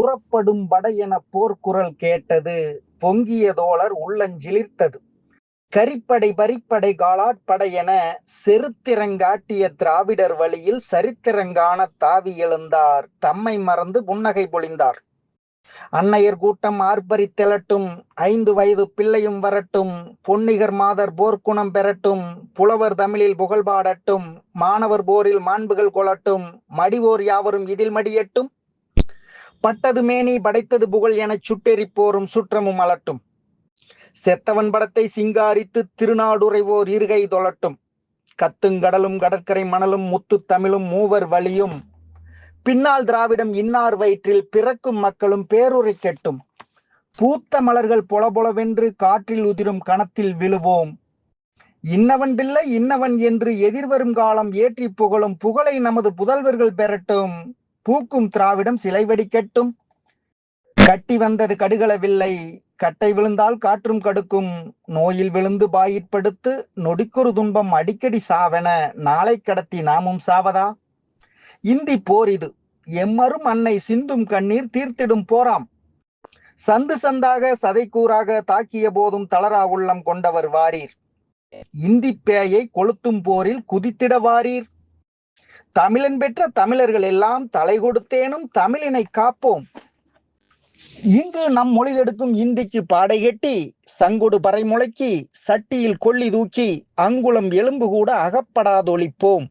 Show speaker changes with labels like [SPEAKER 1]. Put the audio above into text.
[SPEAKER 1] புறப்படும் படையென போர்க்குரல் கேட்டது. பொங்கிய தோழர் உள்ளஞ்சிலிர்த்தது. கரிப்படை பரிப்படை காலாட்படையென செருத்திரங்காட்டிய திராவிடர் வழியில் சரித்திரங்காண தாவி எழுந்தார். தம்மை மறந்து புன்னகை பொழிந்தார். அன்னையர் கூட்டம் ஆர்ப்பரித்தெழட்டும், 5 வயது பிள்ளையும் வரட்டும், பொன்னிகர் மாதர் போர்க்குணம் பெறட்டும், புலவர் தமிழில் புகழ்பாடட்டும், மாணவர் போரில் மாண்புகள் கொளட்டும், மடிவோர் யாவரும் இதில் மடியட்டும், பட்டது மேனி படைத்தது புகழ் எனச் சுட்டெரிப்போரும் சுற்றமும் அலட்டும், செத்தவன் படத்தை சிங்காரித்து திருநாடுரைவோர் இருகை தொழட்டும், கத்துங்கடலும் கடற்கரை மணலும் முத்து தமிழும் மூவர் வழியும், பின்னால் திராவிடம் இன்னார் வயிற்றில் பிறக்கும் மக்களும் பேருரைக்கட்டும், பூத்த மலர்கள் பொலபொலவென்று காற்றில் உதிரும் கணத்தில் விழுவோம், இன்னவன் பிள்ளை இன்னவன் என்று எதிர்வரும் காலம் ஏற்றி புகழும் புகழை நமது புதல்வர்கள் பெறட்டும், பூக்கும் திராவிடம் சிலை வெடிக்கட்டும், கட்டி வந்தது கடுகளவில்லை, கட்டை விழுந்தால் காற்றும் கடுக்கும், நோயில் விழுந்து பாயிற்படுத்து நொடிக்கொரு துன்பம் அடிக்கடி சாவென நாளை கடத்தி நாமும் சாவதா? இந்தி போர் இது எம்மரும் அன்னை சிந்தும் கண்ணீர் தீர்த்திடும் போராம், சந்து சந்தாக சதைக்கூறாக தாக்கிய போதும் தளரா உள்ளம் கொண்டவர் வாரீர், இந்தி பேயை கொளுத்தும் போரில் குதித்திட வாரீர், தமிழன் பெற்ற தமிழர்கள் எல்லாம் தலை கொடுத்தேனும் தமிழினை காப்போம், இங்கு நம் மொழி எடுக்கும் இந்திக்கு பாடை கட்டி சங்கொடு பறை முழக்கி சட்டியில் கொள்ளி தூக்கி அங்குளம் எலும்பு கூட அகப்படாதொழிப்போம்.